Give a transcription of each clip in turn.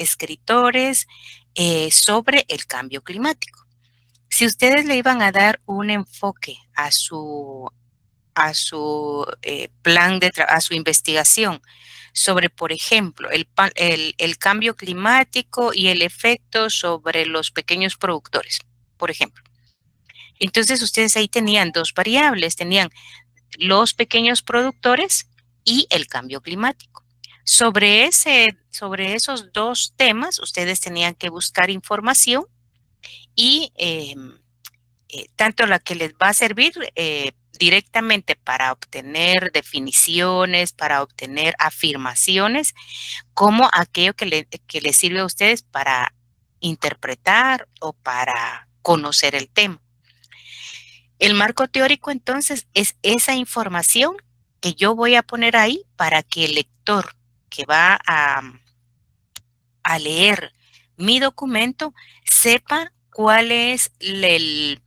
escritores sobre el cambio climático. Si ustedes le iban a dar un enfoque a su plan a su investigación sobre, por ejemplo, el cambio climático y el efecto sobre los pequeños productores, por ejemplo. Entonces ustedes ahí tenían dos variables, tenían los pequeños productores y el cambio climático. Sobre esos dos temas, ustedes tenían que buscar información y tanto la que les va a servir directamente para obtener definiciones, para obtener afirmaciones, como aquello que les sirve a ustedes para interpretar o para conocer el tema. El marco teórico, entonces, es esa información que yo voy a poner ahí para que el lector que va a leer mi documento sepa cuál es el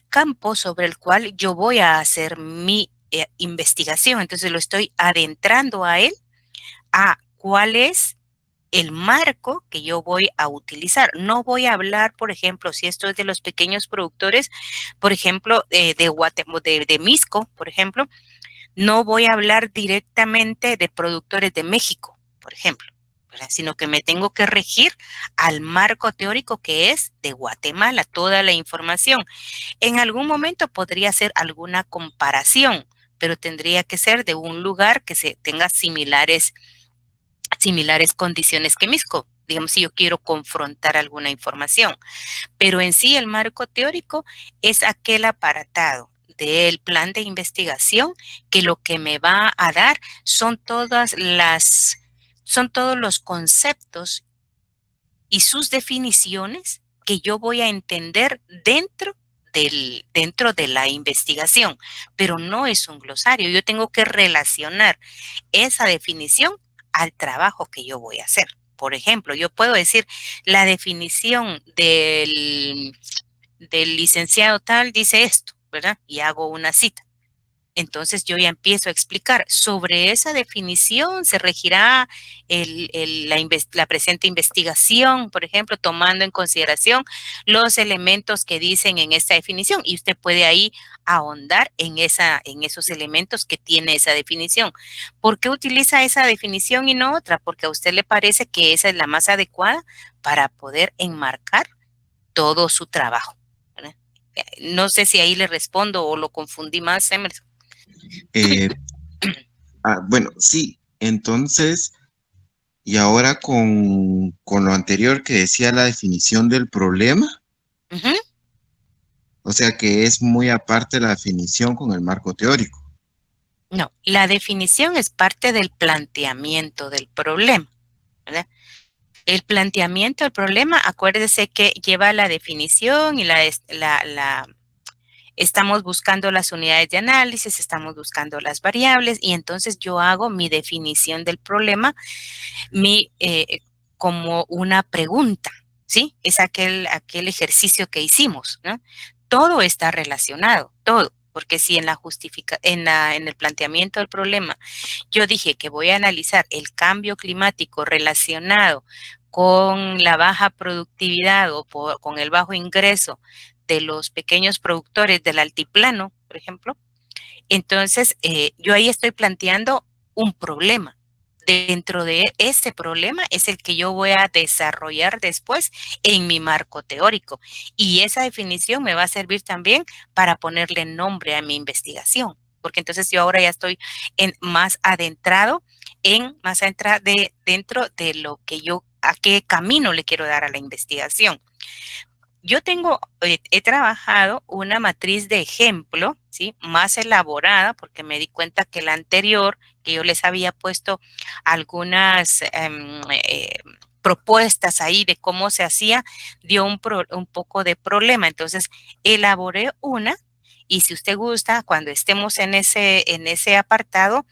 campo sobre el cual yo voy a hacer mi investigación. Entonces lo estoy adentrando a él, a cuál es el marco que yo voy a utilizar. No voy a hablar, por ejemplo, si esto es de los pequeños productores, por ejemplo, de Misco, por ejemplo, no voy a hablar directamente de productores de México, por ejemplo, ¿verdad? Sino que me tengo que regir al marco teórico que es de Guatemala, toda la información. En algún momento podría ser alguna comparación, pero tendría que ser de un lugar que tenga similares condiciones que Misco, digamos, si yo quiero confrontar alguna información. Pero en sí el marco teórico es aquel apartado del plan de investigación que lo que me va a dar son todos los conceptos y sus definiciones que yo voy a entender dentro de la investigación, pero no es un glosario. Yo tengo que relacionar esa definición al trabajo que yo voy a hacer. Por ejemplo, yo puedo decir la definición del licenciado tal dice esto, ¿verdad? Y hago una cita. Entonces yo ya empiezo a explicar sobre esa definición, se regirá la presente investigación, por ejemplo, tomando en consideración los elementos que dicen en esta definición, y usted puede ahí ahondar en esos elementos que tiene esa definición. ¿Por qué utiliza esa definición y no otra? Porque a usted le parece que esa es la más adecuada para poder enmarcar todo su trabajo, ¿verdad? No sé si ahí le respondo o lo confundí más, Emerson. Bueno, sí, entonces, y ahora con lo anterior que decía la definición del problema, o sea que es muy aparte la definición con el marco teórico. No, la definición es parte del planteamiento del problema, ¿verdad? El planteamiento del problema, acuérdese que lleva la definición y estamos buscando las unidades de análisis, estamos buscando las variables y entonces yo hago mi definición del problema como una pregunta, ¿sí? Es aquel ejercicio que hicimos, ¿no? Todo está relacionado, todo. Porque si en el planteamiento del problema yo dije que voy a analizar el cambio climático relacionado con la baja productividad o con el bajo ingreso de los pequeños productores del altiplano, por ejemplo, entonces yo ahí estoy planteando un problema. Dentro de ese problema es el que yo voy a desarrollar después en mi marco teórico. Y esa definición me va a servir también para ponerle nombre a mi investigación. Porque entonces yo ahora ya estoy más adentrado dentro de lo que a qué camino le quiero dar a la investigación. Yo he trabajado una matriz de ejemplo, ¿sí? Más elaborada, porque me di cuenta que la anterior, que yo les había puesto algunas propuestas ahí de cómo se hacía, dio un poco de problema. Entonces, elaboré una, y si usted gusta, cuando estemos en ese apartado,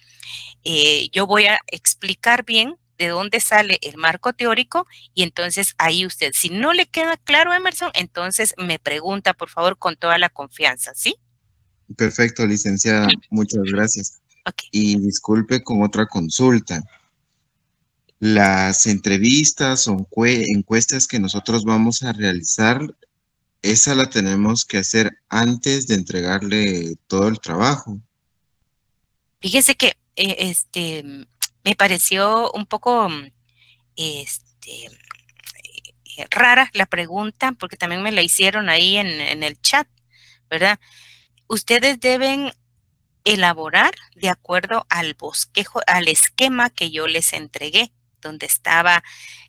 yo voy a explicar bien de dónde sale el marco teórico y entonces ahí usted, si no le queda claro, Emerson, entonces me pregunta, por favor, con toda la confianza, ¿sí? Perfecto, licenciada, muchas gracias. Ok. Y disculpe con otra consulta. las entrevistas o encuestas que nosotros vamos a realizar, esa la tenemos que hacer antes de entregarle todo el trabajo. Fíjese que me pareció un poco este, rara la pregunta, porque también me la hicieron ahí en el chat, ¿verdad? Ustedes deben elaborar de acuerdo al bosquejo, al esquema que yo les entregué, donde estaba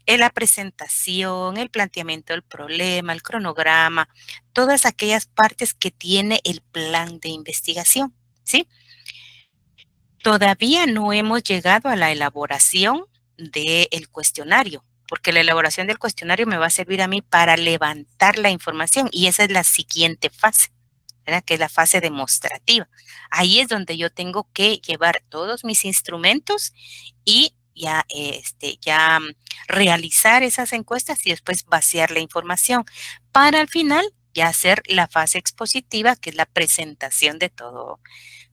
la presentación, el planteamiento del problema, el cronograma, todas aquellas partes que tiene el plan de investigación, ¿sí? Todavía no hemos llegado a la elaboración del cuestionario, porque la elaboración del cuestionario me va a servir a mí para levantar la información y esa es la siguiente fase, ¿verdad? Que es la fase demostrativa. Ahí es donde yo tengo que llevar todos mis instrumentos y ya realizar esas encuestas y después vaciar la información para al final ya hacer la fase expositiva, que es la presentación de todo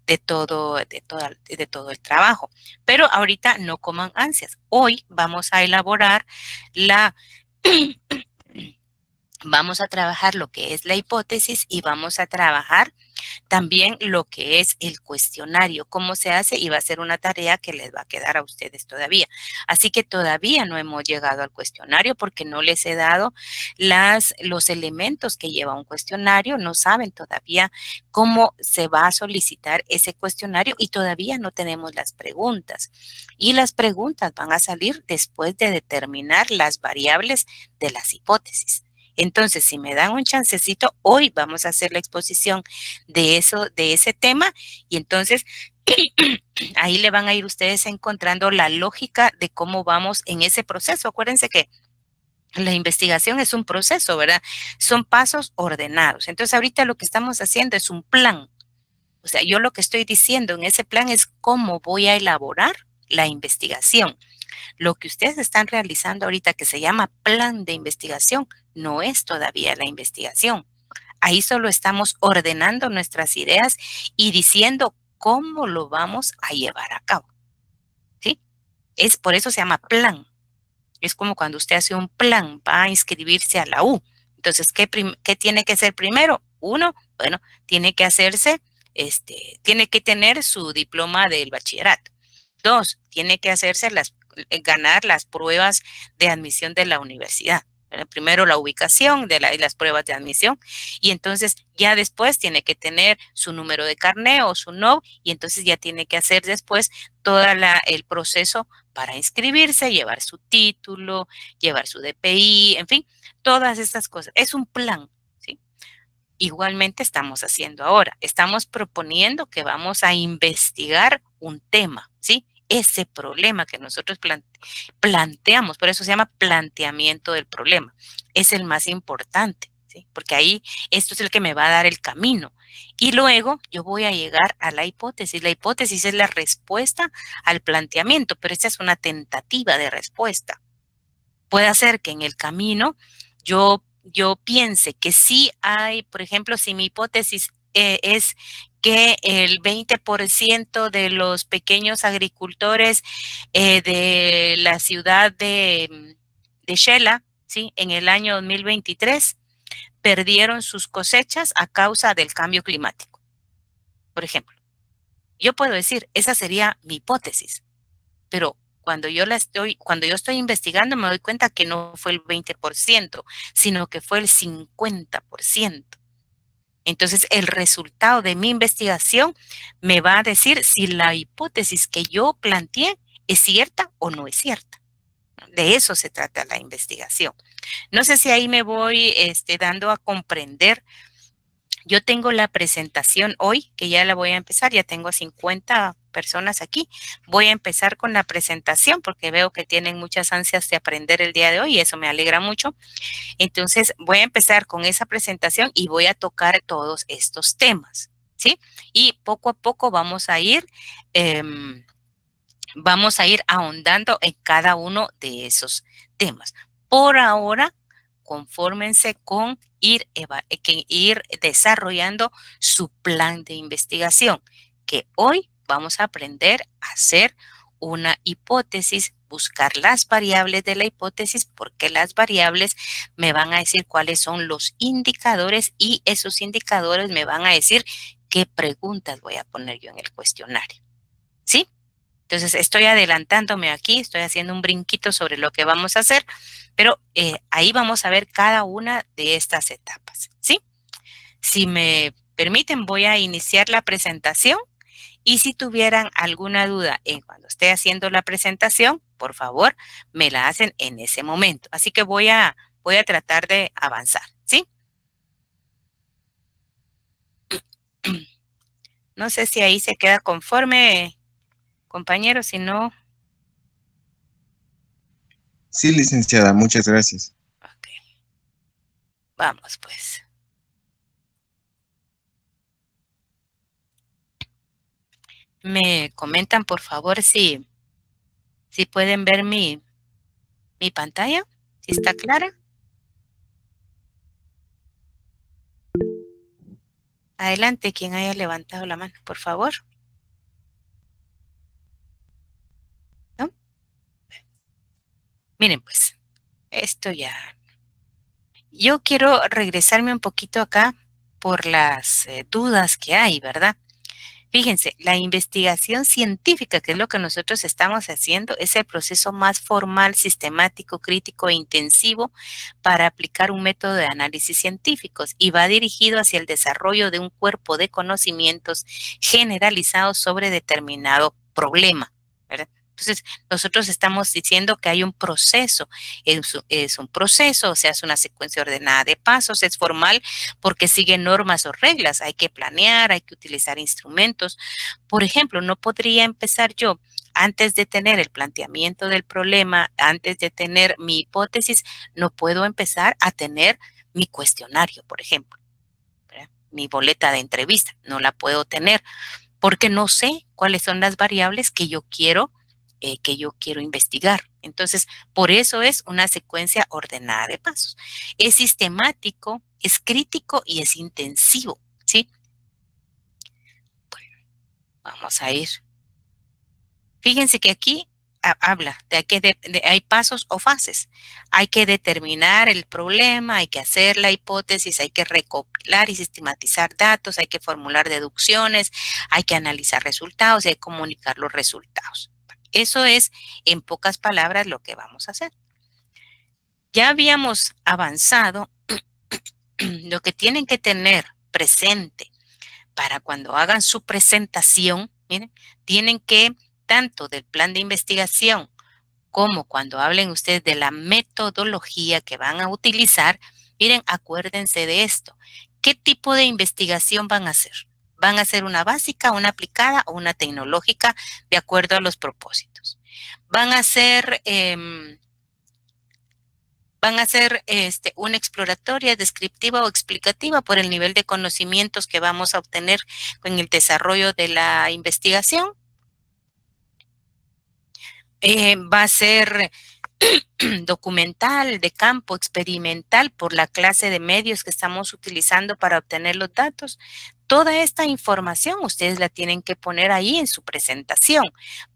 el trabajo. Pero ahorita no coman ansias. Hoy vamos a elaborar vamos a trabajar lo que es la hipótesis y vamos a trabajar también lo que es el cuestionario, cómo se hace, y va a ser una tarea que les va a quedar a ustedes todavía. Así que todavía no hemos llegado al cuestionario porque no les he dado los elementos que lleva un cuestionario, no saben todavía cómo se va a solicitar ese cuestionario y todavía no tenemos las preguntas. Y las preguntas van a salir después de determinar las variables de las hipótesis. Entonces, si me dan un chancecito, hoy vamos a hacer la exposición de ese tema y entonces ahí le van a ir ustedes encontrando la lógica de cómo vamos en ese proceso. Acuérdense que la investigación es un proceso, ¿verdad? Son pasos ordenados. Entonces, ahorita lo que estamos haciendo es un plan. O sea, yo lo que estoy diciendo en ese plan es cómo voy a elaborar la investigación. Lo que ustedes están realizando ahorita, que se llama plan de investigación, no es todavía la investigación. Ahí solo estamos ordenando nuestras ideas y diciendo cómo lo vamos a llevar a cabo. ¿Sí? Por eso se llama plan. Es como cuando usted hace un plan, va a inscribirse a la U. Entonces, ¿qué tiene que ser primero? Uno, bueno, tiene que hacerse, tiene que tener su diploma del bachillerato. Dos, tiene que ganar las pruebas de admisión de la universidad. Primero la ubicación de las pruebas de admisión y entonces ya después tiene que tener su número de carné o su NOV y entonces ya tiene que hacer después todo el proceso para inscribirse, llevar su título, llevar su DPI, en fin, todas estas cosas. Es un plan, ¿sí? Igualmente estamos haciendo ahora. Estamos proponiendo que vamos a investigar un tema, ¿sí? Ese problema que nosotros planteamos, por eso se llama planteamiento del problema, es el más importante, ¿sí? Porque ahí esto es el que me va a dar el camino. Y luego yo voy a llegar a la hipótesis. La hipótesis es la respuesta al planteamiento, pero esta es una tentativa de respuesta. Puede ser que en el camino yo piense que sí hay, por ejemplo, si mi hipótesis es que el 20% de los pequeños agricultores de la ciudad de Shela, ¿sí? En el año 2023 perdieron sus cosechas a causa del cambio climático, por ejemplo. Yo puedo decir, esa sería mi hipótesis, pero cuando yo estoy investigando me doy cuenta que no fue el 20%, sino que fue el 50%. Entonces, el resultado de mi investigación me va a decir si la hipótesis que yo planteé es cierta o no es cierta. De eso se trata la investigación. No sé si ahí me voy dando a comprender. Yo tengo la presentación hoy, que ya la voy a empezar, ya tengo 50 personas aquí. Voy a empezar con la presentación porque veo que tienen muchas ansias de aprender el día de hoy y eso me alegra mucho. Entonces, voy a empezar con esa presentación y voy a tocar todos estos temas, ¿sí? Y poco a poco vamos a ir ahondando en cada uno de esos temas. Por ahora, confórmense con ir desarrollando su plan de investigación, que hoy vamos a aprender a hacer una hipótesis buscar las variables de la hipótesis, porque las variables me van a decir cuáles son los indicadores y esos indicadores me van a decir qué preguntas voy a poner yo en el cuestionario. ¿Sí? Entonces, estoy adelantándome aquí, estoy haciendo un brinquito sobre lo que vamos a hacer, pero ahí vamos a ver cada una de estas etapas, ¿sí? Si me permiten, voy a iniciar la presentación y si tuvieran alguna duda en cuando esté haciendo la presentación, por favor, me la hacen en ese momento. Así que voy a tratar de avanzar, ¿sí? No sé si ahí se queda conforme, compañeros, si no... Sí, licenciada, muchas gracias. Ok. Vamos, pues. Me comentan, por favor, si pueden ver mi pantalla, si está clara. Adelante, quien haya levantado la mano, por favor. ¿No? Miren, pues, esto ya. Yo quiero regresarme un poquito acá por las dudas que hay, ¿verdad? Fíjense, la investigación científica, que es lo que nosotros estamos haciendo, es el proceso más formal, sistemático, crítico e intensivo para aplicar un método de análisis científicos y va dirigido hacia el desarrollo de un cuerpo de conocimientos generalizados sobre determinado problema, ¿verdad? Entonces, nosotros estamos diciendo que hay un proceso, es un proceso, o sea, es una secuencia ordenada de pasos, es formal porque sigue normas o reglas, hay que planear, hay que utilizar instrumentos. Por ejemplo, no podría empezar yo antes de tener el planteamiento del problema, antes de tener mi hipótesis, no puedo empezar a tener mi cuestionario, por ejemplo, ¿verdad? Mi boleta de entrevista, no la puedo tener porque no sé cuáles son las variables que yo quiero investigar. Entonces, por eso es una secuencia ordenada de pasos. Es sistemático, es crítico y es intensivo, ¿sí? Bueno, vamos a ir. Fíjense que aquí habla de que hay pasos o fases. Hay que determinar el problema, hay que hacer la hipótesis, hay que recopilar y sistematizar datos, hay que formular deducciones, hay que analizar resultados y hay que comunicar los resultados. Eso es, en pocas palabras, lo que vamos a hacer. Ya habíamos avanzado. Lo que tienen que tener presente para cuando hagan su presentación, miren, tienen que, tanto del plan de investigación como cuando hablen ustedes de la metodología que van a utilizar, miren, acuérdense de esto. ¿Qué tipo de investigación van a hacer? ¿Van a hacer una básica, una aplicada o una tecnológica de acuerdo a los propósitos? ¿Van a hacer una exploratoria, descriptiva o explicativa por el nivel de conocimientos que vamos a obtener en el desarrollo de la investigación? Va a ser documental, de campo, experimental, por la clase de medios que estamos utilizando para obtener los datos. Toda esta información ustedes la tienen que poner ahí en su presentación.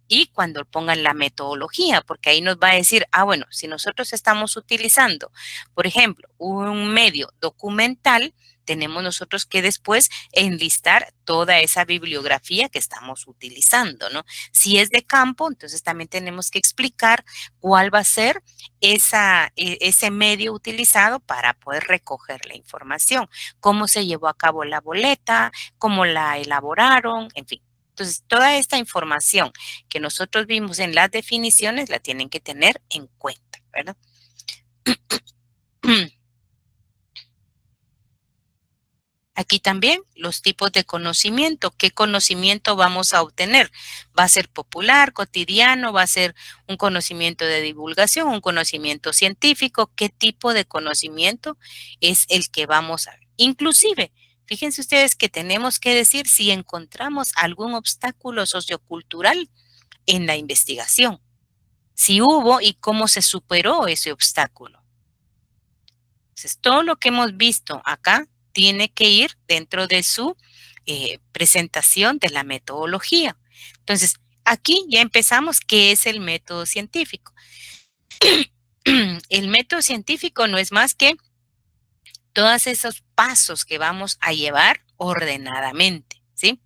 Y cuando pongan la metodología, porque ahí nos va a decir, bueno, si nosotros estamos utilizando, por ejemplo, un medio documental, tenemos nosotros que después enlistar toda esa bibliografía que estamos utilizando, ¿no? Si es de campo, entonces también tenemos que explicar cuál va a ser ese medio utilizado para poder recoger la información, cómo se llevó a cabo la boleta, cómo la elaboraron, en fin. Entonces, toda esta información que nosotros vimos en las definiciones la tienen que tener en cuenta, ¿verdad? Aquí también los tipos de conocimiento. ¿Qué conocimiento vamos a obtener? ¿Va a ser popular, cotidiano? ¿Va a ser un conocimiento de divulgación, un conocimiento científico? ¿Qué tipo de conocimiento es el que vamos a ver? Inclusive, fíjense ustedes que tenemos que decir si encontramos algún obstáculo sociocultural en la investigación. Si hubo y cómo se superó ese obstáculo. Entonces, todo lo que hemos visto acá tiene que ir dentro de su presentación de la metodología. Entonces, aquí ya empezamos, ¿qué es el método científico? El método científico no es más que todos esos pasos que vamos a llevar ordenadamente, ¿sí?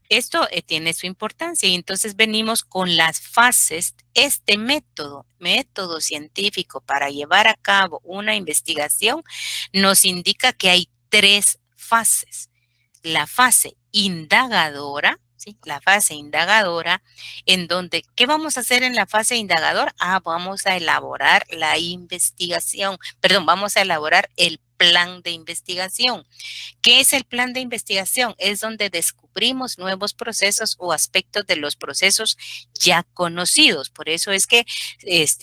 Esto tiene su importancia y entonces venimos con las fases. Este método científico para llevar a cabo una investigación nos indica que hay 3 fases. La fase indagadora, ¿sí? La fase indagadora, en donde, ¿qué vamos a hacer en la fase indagadora? Vamos a elaborar la investigación, perdón, vamos a elaborar el plan de investigación. ¿Qué es el plan de investigación? Es donde descubrimos nuevos procesos o aspectos de los procesos ya conocidos. Por eso es que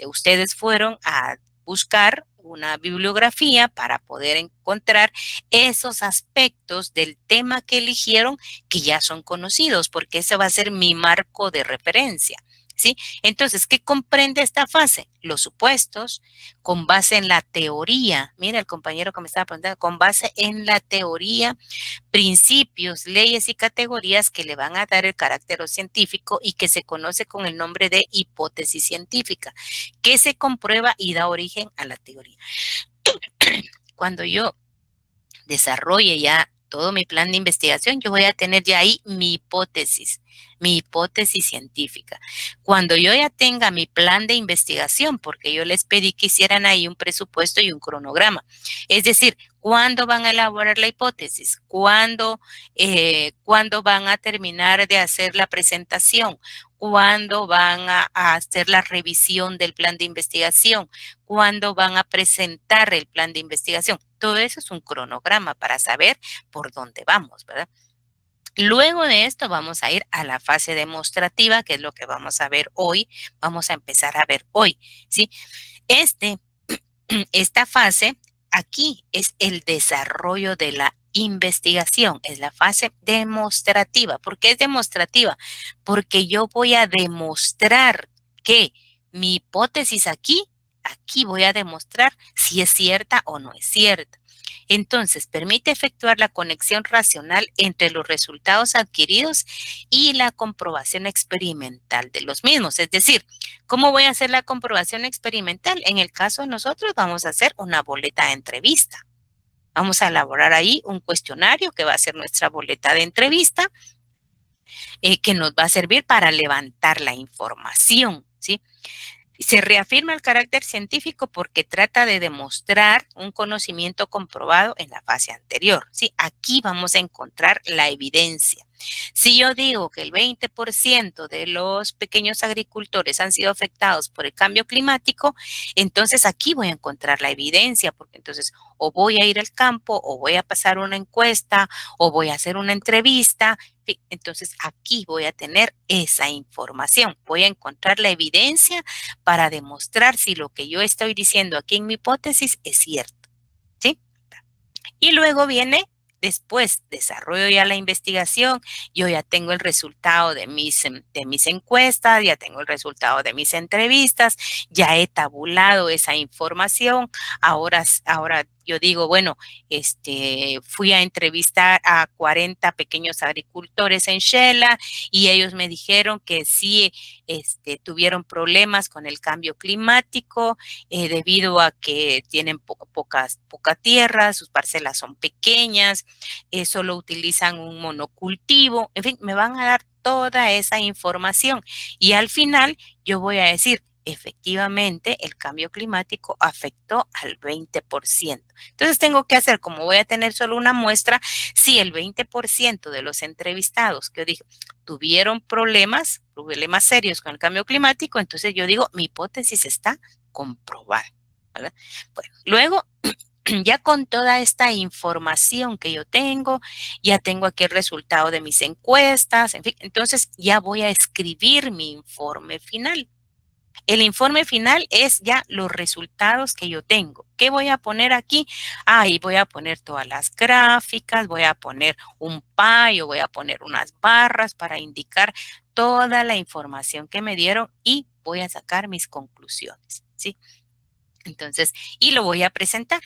ustedes fueron a buscar una bibliografía para poder encontrar esos aspectos del tema que eligieron que ya son conocidos, porque ese va a ser mi marco de referencia. ¿Sí? Entonces, ¿qué comprende esta fase? Los supuestos, con base en la teoría. Mira, el compañero que me estaba preguntando, con base en la teoría, principios, leyes y categorías que le van a dar el carácter científico y que se conoce con el nombre de hipótesis científica, que se comprueba y da origen a la teoría. Cuando yo desarrolle ya todo mi plan de investigación, yo voy a tener ya ahí mi hipótesis científica. Cuando yo ya tenga mi plan de investigación, porque yo les pedí que hicieran ahí un presupuesto y un cronograma, es decir, ¿cuándo van a elaborar la hipótesis? ¿Cuándo van a terminar de hacer la presentación? ¿Cuándo van a hacer la revisión del plan de investigación? ¿Cuándo van a presentar el plan de investigación? Todo eso es un cronograma para saber por dónde vamos, ¿verdad? Luego de esto vamos a ir a la fase demostrativa, que es lo que vamos a ver hoy. Vamos a empezar a ver hoy, ¿sí? Esta fase aquí es el desarrollo de la investigación, es la fase demostrativa. ¿Por qué es demostrativa? Porque yo voy a demostrar que mi hipótesis aquí voy a demostrar si es cierta o no es cierta. Entonces, permite efectuar la conexión racional entre los resultados adquiridos y la comprobación experimental de los mismos. Es decir, ¿cómo voy a hacer la comprobación experimental? En el caso de nosotros vamos a hacer una boleta de entrevista. Vamos a elaborar ahí un cuestionario que va a ser nuestra boleta de entrevista, que nos va a servir para levantar la información, ¿sí? Se reafirma el carácter científico porque trata de demostrar un conocimiento comprobado en la fase anterior. ¿Sí? Aquí vamos a encontrar la evidencia. Si yo digo que el 20% de los pequeños agricultores han sido afectados por el cambio climático, entonces aquí voy a encontrar la evidencia, porque entonces o voy a ir al campo, o voy a pasar una encuesta, o voy a hacer una entrevista. Entonces aquí voy a tener esa información. Voy a encontrar la evidencia para demostrar si lo que yo estoy diciendo aquí en mi hipótesis es cierto, ¿sí? Y luego viene, después desarrollo ya la investigación, yo ya tengo el resultado de mis encuestas, ya tengo el resultado de mis entrevistas, ya he tabulado esa información, ahora yo digo, bueno, fui a entrevistar a 40 pequeños agricultores en Shela y ellos me dijeron que sí, tuvieron problemas con el cambio climático debido a que tienen poca tierra, sus parcelas son pequeñas, solo utilizan un monocultivo, en fin, me van a dar toda esa información y al final yo voy a decir, efectivamente, el cambio climático afectó al 20%. Entonces tengo que hacer, como voy a tener solo una muestra, si el 20% de los entrevistados que yo dije tuvieron problemas serios con el cambio climático, entonces yo digo, mi hipótesis está comprobada, ¿verdad? Bueno, luego ya con toda esta información que yo tengo, ya tengo aquí el resultado de mis encuestas, en fin, entonces ya voy a escribir mi informe final. El informe final es ya los resultados que yo tengo. ¿Qué voy a poner aquí? Ahí voy a poner todas las gráficas, voy a poner un pie, voy a poner unas barras para indicar toda la información que me dieron y voy a sacar mis conclusiones, ¿sí? Entonces, y lo voy a presentar.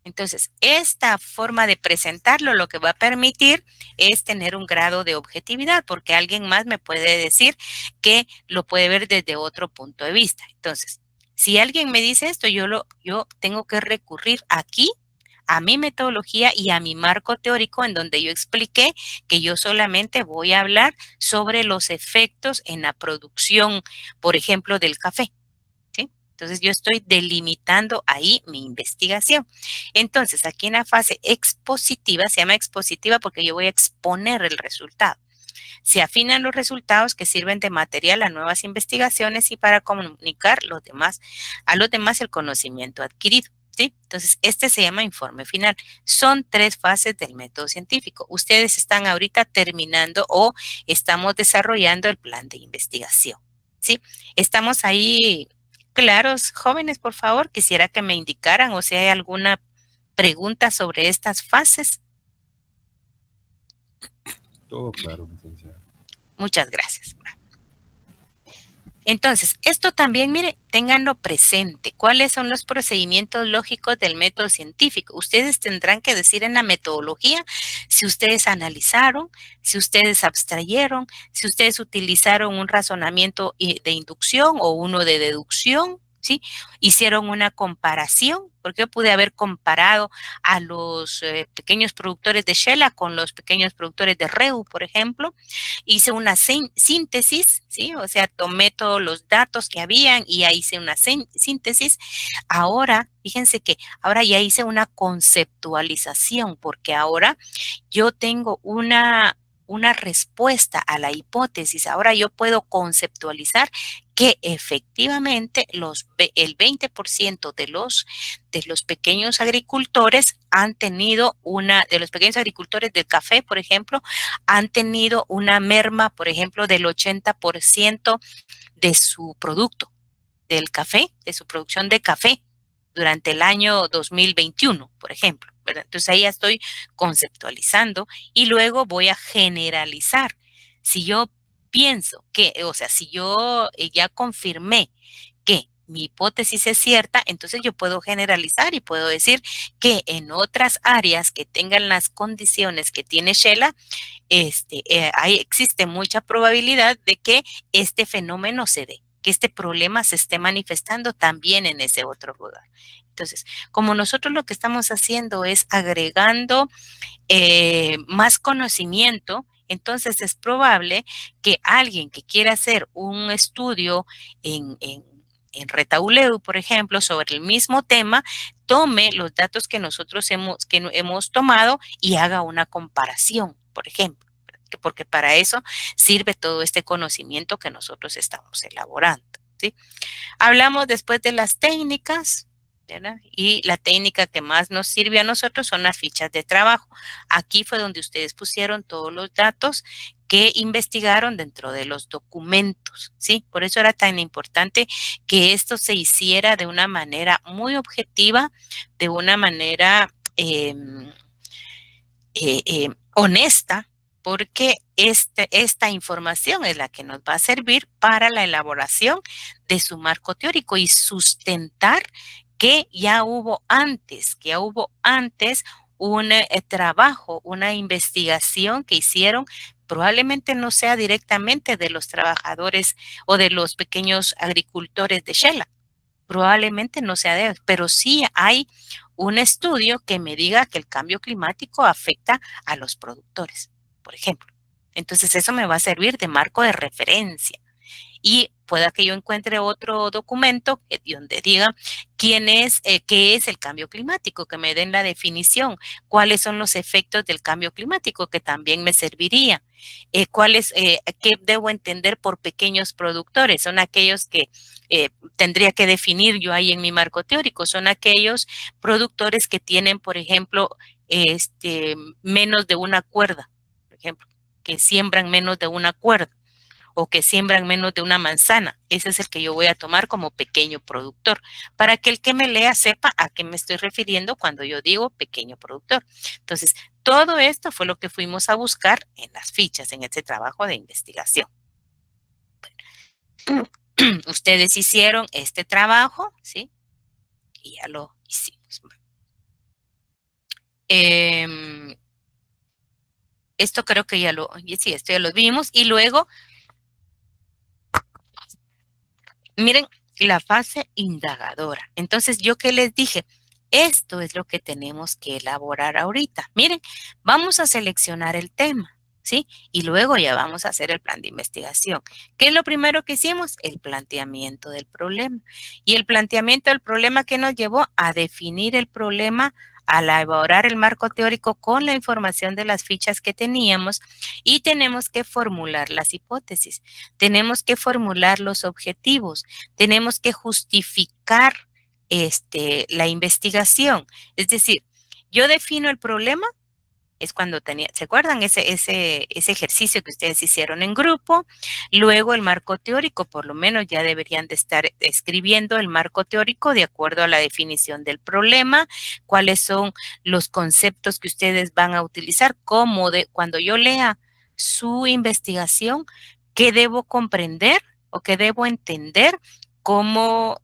Entonces, esta forma de presentarlo lo que va a permitir es tener un grado de objetividad, porque alguien más me puede decir que lo puede ver desde otro punto de vista. Entonces, si alguien me dice esto, yo tengo que recurrir aquí a mi metodología y a mi marco teórico en donde yo expliqué que yo solamente voy a hablar sobre los efectos en la producción, por ejemplo, del café. Entonces, yo estoy delimitando ahí mi investigación. Entonces, aquí en la fase expositiva, se llama expositiva porque yo voy a exponer el resultado. Se afinan los resultados que sirven de material a nuevas investigaciones y para comunicar a los demás el conocimiento adquirido. ¿Sí? Entonces, este se llama informe final. Son 3 fases del método científico. Ustedes están ahorita terminando o estamos desarrollando el plan de investigación. ¿Sí? Estamos ahí claros, jóvenes, por favor. Quisiera que me indicaran o si hay alguna pregunta sobre estas fases. Todo claro, licenciada. Muchas gracias. Entonces, esto también, mire, ténganlo presente. ¿Cuáles son los procedimientos lógicos del método científico? Ustedes tendrán que decir en la metodología si ustedes analizaron, si ustedes abstrayeron, si ustedes utilizaron un razonamiento de inducción o uno de deducción, ¿sí? Hicieron una comparación, porque yo pude haber comparado a los pequeños productores de Shela con los pequeños productores de Reu, por ejemplo. Hice una síntesis, ¿sí? O sea, tomé todos los datos que habían y ya hice una síntesis. Ahora, fíjense que ahora ya hice una conceptualización, porque ahora yo tengo una respuesta a la hipótesis. Ahora yo puedo conceptualizar que efectivamente el 20% de los pequeños agricultores han tenido de los pequeños agricultores del café, por ejemplo, han tenido una merma, por ejemplo, del 80% de su producto, del café, de su producción de café durante el año 2021, por ejemplo, ¿verdad? Entonces ahí ya estoy conceptualizando y luego voy a generalizar. Si yo pienso que, o sea, si yo ya confirmé que mi hipótesis es cierta, entonces yo puedo generalizar y puedo decir que en otras áreas que tengan las condiciones que tiene Shela, existe mucha probabilidad de que este fenómeno se dé, que este problema se esté manifestando también en ese otro lugar. Entonces, como nosotros lo que estamos haciendo es agregando más conocimiento, entonces es probable que alguien que quiera hacer un estudio en Retauleu, por ejemplo, sobre el mismo tema, tome los datos que nosotros hemos tomado y haga una comparación, por ejemplo, porque para eso sirve todo este conocimiento que nosotros estamos elaborando, ¿sí? Hablamos después de las técnicas, ¿verdad? Y la técnica que más nos sirve a nosotros son las fichas de trabajo. Aquí fue donde ustedes pusieron todos los datos que investigaron dentro de los documentos, ¿sí? Por eso era tan importante que esto se hiciera de una manera muy objetiva, de una manera honesta, porque esta información es la que nos va a servir para la elaboración de su marco teórico y sustentar que ya hubo antes un trabajo, una investigación que hicieron, probablemente no sea directamente de los trabajadores o de los pequeños agricultores de Shela, probablemente no sea de ellos, pero sí hay un estudio que me diga que el cambio climático afecta a los productores, por ejemplo. Entonces eso me va a servir de marco de referencia. Y pueda que yo encuentre otro documento donde diga qué es el cambio climático, que me den la definición, cuáles son los efectos del cambio climático, que también me serviría. ¿Qué debo entender por pequeños productores? Son aquellos que tendría que definir yo ahí en mi marco teórico, son aquellos productores que tienen, por ejemplo, menos de una cuerda, por ejemplo, que siembran menos de una cuerda o que siembran menos de una manzana. Ese es el que yo voy a tomar como pequeño productor, para que el que me lea sepa a qué me estoy refiriendo cuando yo digo pequeño productor. Entonces, todo esto fue lo que fuimos a buscar en las fichas, en este trabajo de investigación. Ustedes hicieron este trabajo, ¿sí? Y ya lo hicimos. Esto creo que sí, esto ya lo vimos. Y luego, miren, la fase indagadora. Entonces, ¿yo qué les dije? Esto es lo que tenemos que elaborar ahorita. Miren, vamos a seleccionar el tema, ¿sí? Y luego ya vamos a hacer el plan de investigación. ¿Qué es lo primero que hicimos? El planteamiento del problema. Y el planteamiento del problema que nos llevó a definir el problema, a elaborar el marco teórico con la información de las fichas que teníamos, y tenemos que formular las hipótesis, tenemos que formular los objetivos, tenemos que justificar la investigación. Es decir, yo defino el problema, es cuando ¿se acuerdan ese ejercicio que ustedes hicieron en grupo? Luego el marco teórico, por lo menos ya deberían de estar escribiendo el marco teórico de acuerdo a la definición del problema, cuáles son los conceptos que ustedes van a utilizar, cuando yo lea su investigación, qué debo comprender o qué debo entender como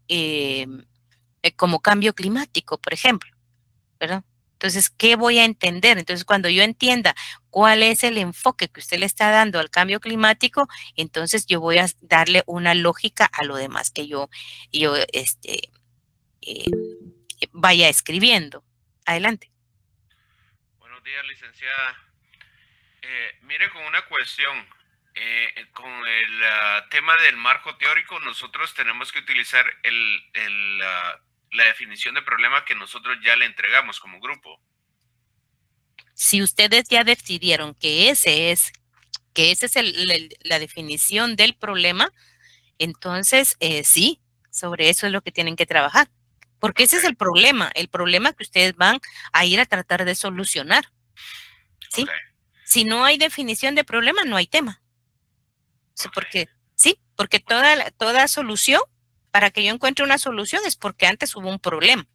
cambio climático, por ejemplo, ¿verdad? Entonces, ¿qué voy a entender? Entonces, cuando yo entienda cuál es el enfoque que usted le está dando al cambio climático, entonces yo voy a darle una lógica a lo demás que yo vaya escribiendo. Adelante. Buenos días, licenciada. Mire, con una cuestión, con el tema del marco teórico, nosotros tenemos que utilizar la definición de problema que nosotros ya le entregamos como grupo. Si ustedes ya decidieron que esa es la definición del problema, entonces sí, sobre eso es lo que tienen que trabajar. Porque ese es el problema que ustedes van a ir a tratar de solucionar. ¿Sí? Okay. Si no hay definición de problema, no hay tema. Okay. Porque toda solución, para que yo encuentre una solución, es porque antes hubo un problema.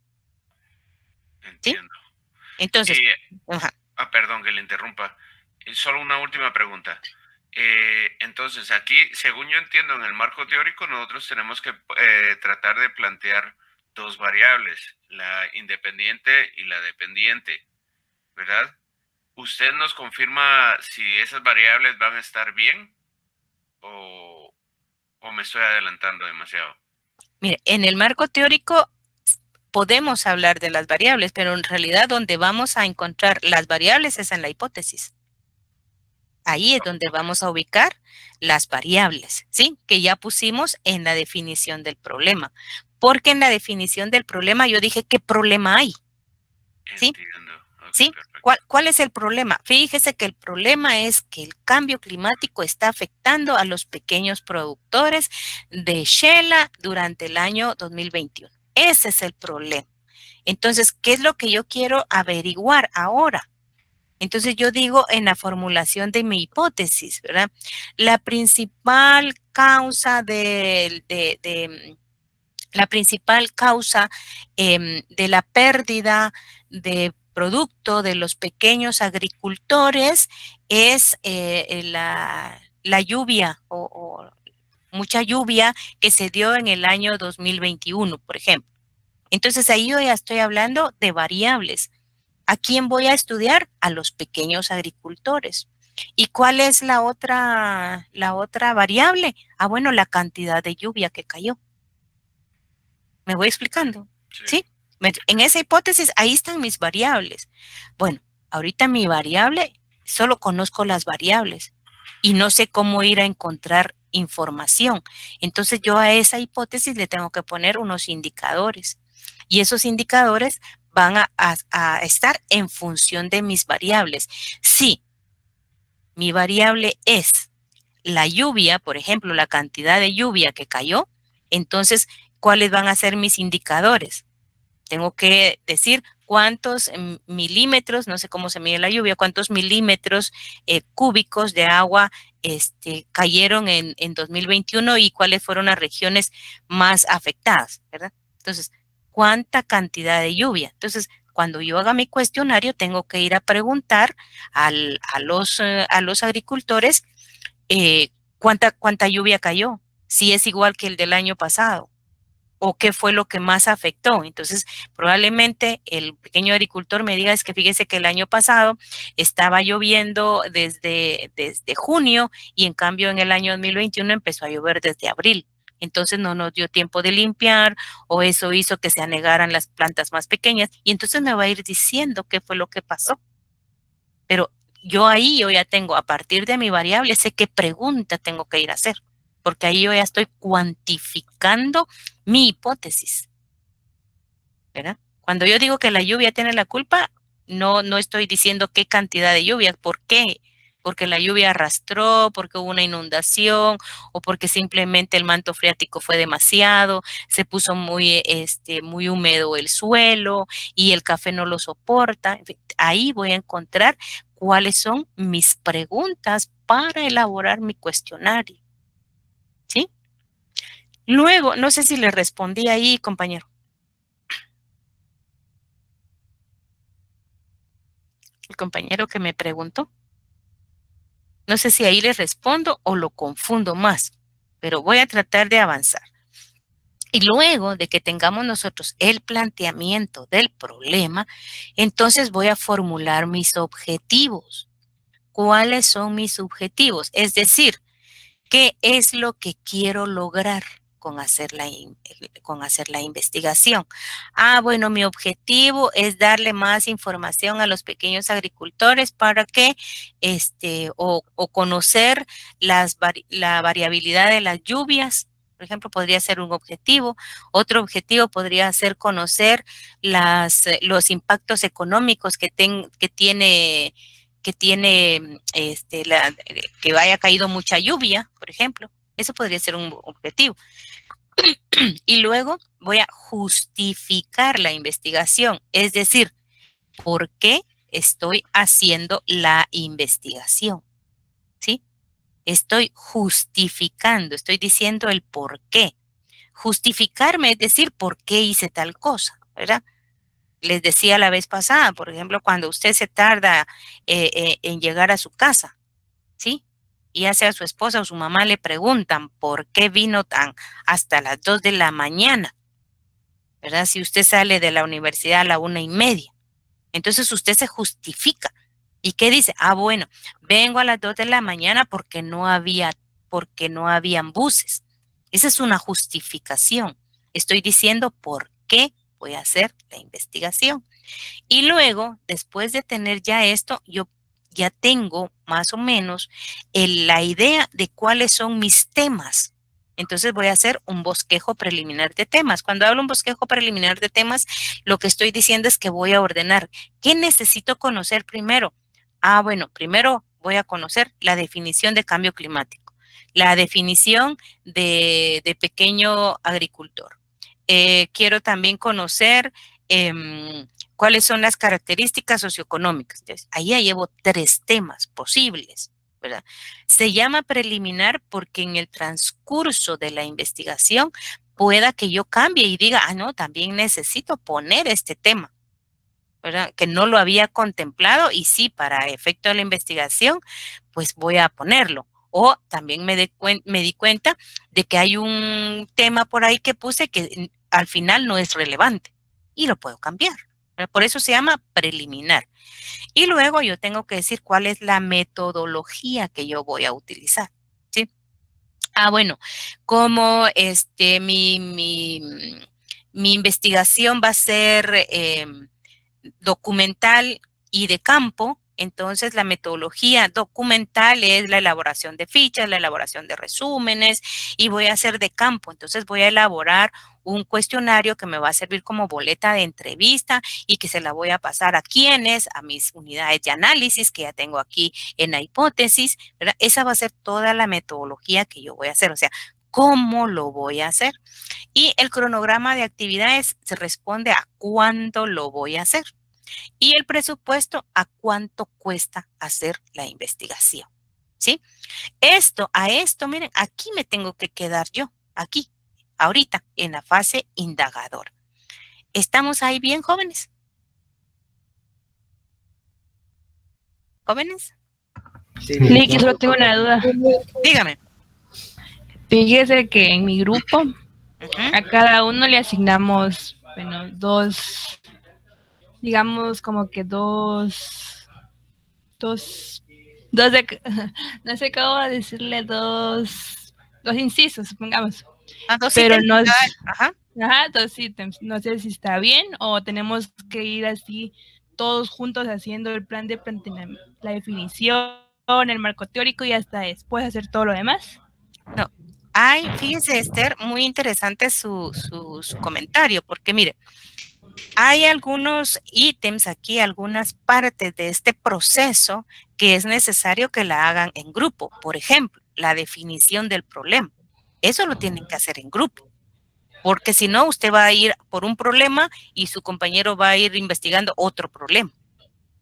Entiendo. ¿Sí? Entonces, perdón que le interrumpa. Solo una última pregunta. Entonces, aquí, según yo entiendo, en el marco teórico, nosotros tenemos que tratar de plantear dos variables, la independiente y la dependiente, ¿verdad? ¿Usted nos confirma si esas variables van a estar bien o me estoy adelantando demasiado? Mire, en el marco teórico podemos hablar de las variables, pero en realidad donde vamos a encontrar las variables es en la hipótesis. Ahí es donde vamos a ubicar las variables, ¿sí? Que ya pusimos en la definición del problema. Porque en la definición del problema yo dije qué problema hay. ¿Sí? Entiendo. Okay, ¿sí? ¿Cuál es el problema? Fíjese que el problema es que el cambio climático está afectando a los pequeños productores de Shela durante el año 2021. Ese es el problema. Entonces, ¿qué es lo que yo quiero averiguar ahora? Entonces yo digo en la formulación de mi hipótesis, ¿verdad? La principal causa de la pérdida de producto de los pequeños agricultores es la lluvia o mucha lluvia que se dio en el año 2021, por ejemplo. Entonces ahí yo ya estoy hablando de variables. ¿A quién voy a estudiar? A los pequeños agricultores. ¿Y cuál es la otra variable? Bueno, la cantidad de lluvia que cayó. ¿Me voy explicando? ¿Sí? En esa hipótesis, ahí están mis variables. Bueno, ahorita mi variable, solo conozco las variables y no sé cómo ir a encontrar información. Entonces yo a esa hipótesis le tengo que poner unos indicadores. Y esos indicadores van a estar en función de mis variables. Si mi variable es la lluvia, por ejemplo, la cantidad de lluvia que cayó, entonces, ¿cuáles van a ser mis indicadores? Tengo que decir cuántos milímetros, no sé cómo se mide la lluvia, cuántos milímetros cúbicos de agua cayeron en 2021 y cuáles fueron las regiones más afectadas, ¿verdad? Entonces, ¿cuánta cantidad de lluvia? Entonces, cuando yo haga mi cuestionario, tengo que ir a preguntar a los agricultores cuánta lluvia cayó, si es igual que el del año pasado, o qué fue lo que más afectó. Entonces, probablemente el pequeño agricultor me diga, es que fíjese que el año pasado estaba lloviendo desde junio y en cambio en el año 2021 empezó a llover desde abril. Entonces no nos dio tiempo de limpiar o eso hizo que se anegaran las plantas más pequeñas y entonces me va a ir diciendo qué fue lo que pasó. Pero yo ya tengo, a partir de mi variable, sé qué pregunta tengo que ir a hacer, porque ahí yo ya estoy cuantificando mi hipótesis, ¿verdad? Cuando yo digo que la lluvia tiene la culpa, no estoy diciendo qué cantidad de lluvia, ¿por qué? Porque la lluvia arrastró, porque hubo una inundación o porque simplemente el manto freático fue demasiado, se puso muy húmedo el suelo y el café no lo soporta. Ahí voy a encontrar cuáles son mis preguntas para elaborar mi cuestionario. ¿Sí? Luego, no sé si le respondí ahí, compañero. El compañero que me preguntó. No sé si ahí le respondo o lo confundo más, pero voy a tratar de avanzar. Y luego de que tengamos nosotros el planteamiento del problema, entonces voy a formular mis objetivos. ¿Cuáles son mis objetivos? Es decir, ¿qué es lo que quiero lograr con hacer la investigación? Bueno, mi objetivo es darle más información a los pequeños agricultores para que, o conocer la variabilidad de las lluvias. Por ejemplo, podría ser un objetivo. Otro objetivo podría ser conocer los impactos económicos que tiene que haya caído mucha lluvia, por ejemplo. Eso podría ser un objetivo. Y luego voy a justificar la investigación, es decir, ¿por qué estoy haciendo la investigación? ¿Sí? Estoy justificando, estoy diciendo el por qué. Justificarme es decir, ¿por qué hice tal cosa? ¿Verdad? Les decía la vez pasada, por ejemplo, cuando usted se tarda en llegar a su casa, ¿sí? Y ya sea su esposa o su mamá le preguntan por qué vino hasta las 2 de la mañana, ¿verdad? Si usted sale de la universidad a la 1:30, entonces usted se justifica. ¿Y qué dice? Bueno, vengo a las 2 de la mañana porque no habían buses. Esa es una justificación. Estoy diciendo por qué voy a hacer la investigación. Y luego, después de tener ya esto, yo ya tengo más o menos la idea de cuáles son mis temas. Entonces voy a hacer un bosquejo preliminar de temas. Cuando hablo un bosquejo preliminar de temas, lo que estoy diciendo es que voy a ordenar. ¿Qué necesito conocer primero? Bueno, primero voy a conocer la definición de cambio climático, la definición de pequeño agricultor. Quiero también conocer cuáles son las características socioeconómicas. Entonces, ahí ya llevo 3 temas posibles, ¿verdad? Se llama preliminar porque en el transcurso de la investigación pueda que yo cambie y diga, no, también necesito poner este tema, ¿verdad? Que no lo había contemplado y sí, para efecto de la investigación, pues voy a ponerlo. O también me di cuenta de que hay un tema por ahí que puse que al final no es relevante y lo puedo cambiar. Por eso se llama preliminar. Y luego yo tengo que decir cuál es la metodología que yo voy a utilizar, ¿sí? Bueno, como mi investigación va a ser documental y de campo, entonces la metodología documental es la elaboración de fichas, la elaboración de resúmenes y voy a hacer de campo. Entonces voy a elaborar un cuestionario que me va a servir como boleta de entrevista y que se la voy a pasar a mis unidades de análisis que ya tengo aquí en la hipótesis, ¿verdad? Esa va a ser toda la metodología que yo voy a hacer, o sea, ¿cómo lo voy a hacer? Y el cronograma de actividades se responde a cuándo lo voy a hacer. Y el presupuesto a cuánto cuesta hacer la investigación, ¿sí? A esto, miren, aquí me tengo que quedar yo, aquí, ahorita, en la fase indagadora. ¿Estamos ahí bien, jóvenes? ¿Jóvenes? Sí, Liki, solo tengo una duda. Dígame. Fíjese que en mi grupo A cada uno le asignamos, bueno, dos, digamos como que dos de, no sé cómo decirle, dos incisos, supongamos. Dos pero ítems, no, ajá. dos ítems. No sé si está bien o tenemos que ir así todos juntos haciendo el plan de la definición, el marco teórico y hasta después hacer todo lo demás. No. Fíjese, Esther, muy interesante su comentario, porque mire, hay algunos ítems aquí, algunas partes de este proceso que es necesario que la hagan en grupo. Por ejemplo, la definición del problema. Eso lo tienen que hacer en grupo, porque si no, usted va a ir por un problema y su compañero va a ir investigando otro problema.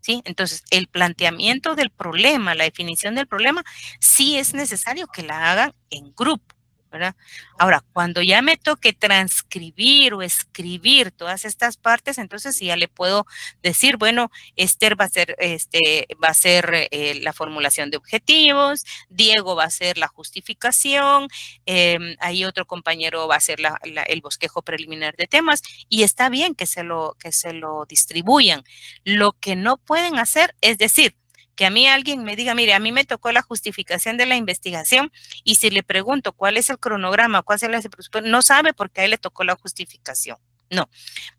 ¿Sí? Entonces, el planteamiento del problema, la definición del problema, sí es necesario que la hagan en grupo, ¿verdad? Ahora, cuando ya me toque transcribir o escribir todas estas partes, entonces sí ya le puedo decir, bueno, Esther va a ser la formulación de objetivos, Diego va a hacer la justificación, ahí otro compañero va a hacer el bosquejo preliminar de temas, y está bien que se lo distribuyan. Lo que no pueden hacer es decir, que a mí alguien me diga, mire, a mí me tocó la justificación de la investigación y si le pregunto cuál es el cronograma, cuál es el presupuesto, no sabe porque a él le tocó la justificación. No,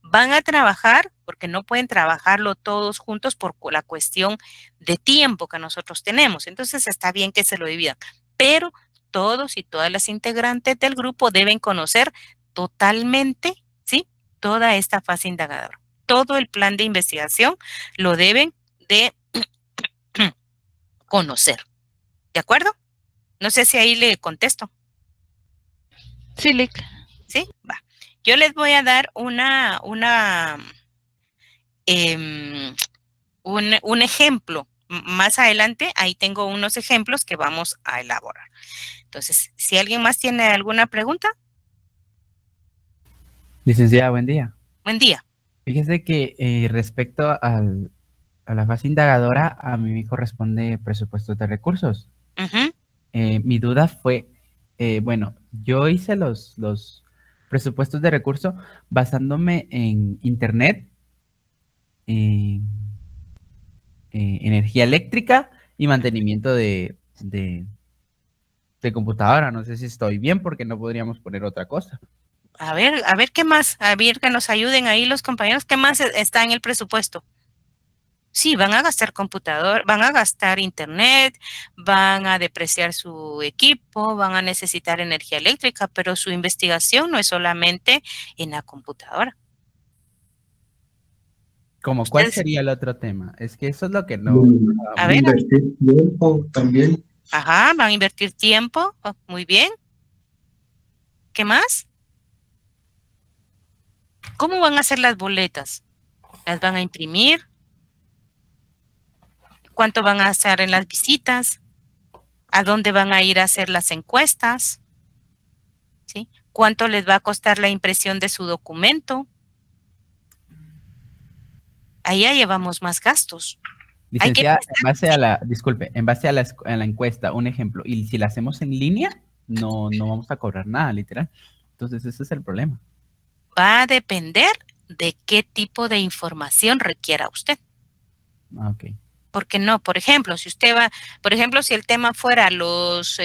van a trabajar porque no pueden trabajarlo todos juntos por la cuestión de tiempo que nosotros tenemos. Entonces está bien que se lo dividan, pero todos y todas las integrantes del grupo deben conocer totalmente, ¿sí? Toda esta fase indagadora. Todo el plan de investigación lo deben de conocer. ¿De acuerdo? No sé si ahí le contesto. Sí, Lick. ¿Sí? Va. Yo les voy a dar un ejemplo. Más adelante, ahí tengo unos ejemplos que vamos a elaborar. Entonces, si alguien más tiene alguna pregunta. Licenciada, buen día. Buen día. Fíjese que respecto a la fase indagadora, a mí me corresponde presupuesto de recursos. Mi duda fue, bueno, yo hice los presupuestos de recursos basándome en internet, energía eléctrica y mantenimiento de computadora. No sé si estoy bien porque no podríamos poner otra cosa. A ver qué más, a ver que nos ayuden ahí los compañeros, ¿qué más está en el presupuesto? Sí, van a gastar computador, van a gastar internet, van a depreciar su equipo, van a necesitar energía eléctrica, pero su investigación no es solamente en la computadora. ¿Cómo cuál sería el otro tema? Es que eso es lo que no... A ver. Invertir tiempo también. Ajá, van a invertir tiempo, muy bien. ¿Qué más? ¿Cómo van a hacer las boletas? ¿Las van a imprimir? ¿Cuánto van a hacer en las visitas? ¿A dónde van a ir a hacer las encuestas? ¿Sí? ¿Cuánto les va a costar la impresión de su documento? Ahí ya llevamos más gastos. Licenciada, en base a la, disculpe, en base a la encuesta, un ejemplo, y si la hacemos en línea, no vamos a cobrar nada, literal. Entonces, ese es el problema. Va a depender de qué tipo de información requiera usted. Ok. Porque no, por ejemplo, si usted va, por ejemplo, si el tema fuera los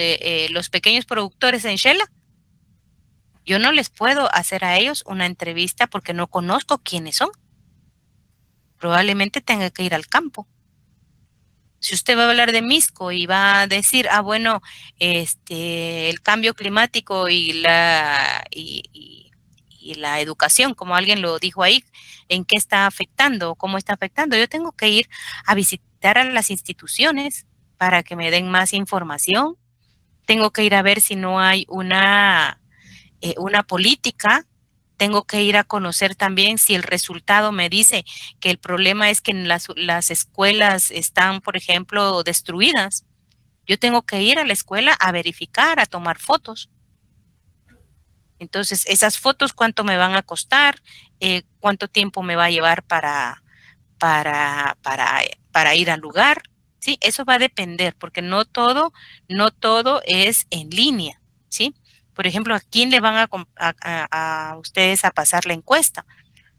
pequeños productores en Shela, yo no les puedo hacer a ellos una entrevista porque no conozco quiénes son. Probablemente tenga que ir al campo. Si usted va a hablar de Misco y va a decir, bueno, el cambio climático y la educación, como alguien lo dijo ahí, en qué está afectando, cómo está afectando, yo tengo que ir a visitar a las instituciones para que me den más información. Tengo que ir a ver si no hay una política. Tengo que ir a conocer también si el resultado me dice que el problema es que las escuelas están, por ejemplo, destruidas. Yo tengo que ir a la escuela a verificar, a tomar fotos. Entonces, esas fotos, ¿cuánto me van a costar? ¿Cuánto tiempo me va a llevar para ir al lugar? Sí, eso va a depender, porque no todo es en línea, ¿sí? Por ejemplo, ¿a quién le van a ustedes a pasar la encuesta?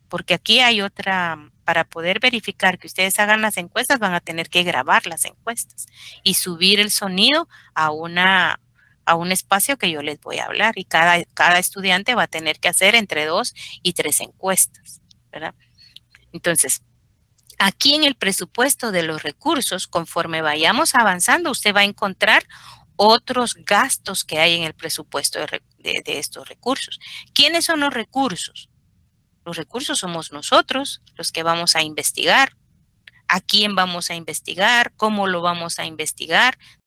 Porque aquí hay otra, para poder verificar que ustedes hagan las encuestas, van a tener que grabar las encuestas y subir el sonido a un espacio que yo les voy a hablar, y cada estudiante va a tener que hacer entre 2 y 3 encuestas, ¿verdad? Entonces, aquí en el presupuesto de los recursos, conforme vayamos avanzando, usted va a encontrar otros gastos que hay en el presupuesto de estos recursos. ¿Quiénes son los recursos? Los recursos somos nosotros, los que vamos a investigar, a quién vamos a investigar, cómo lo vamos a investigar,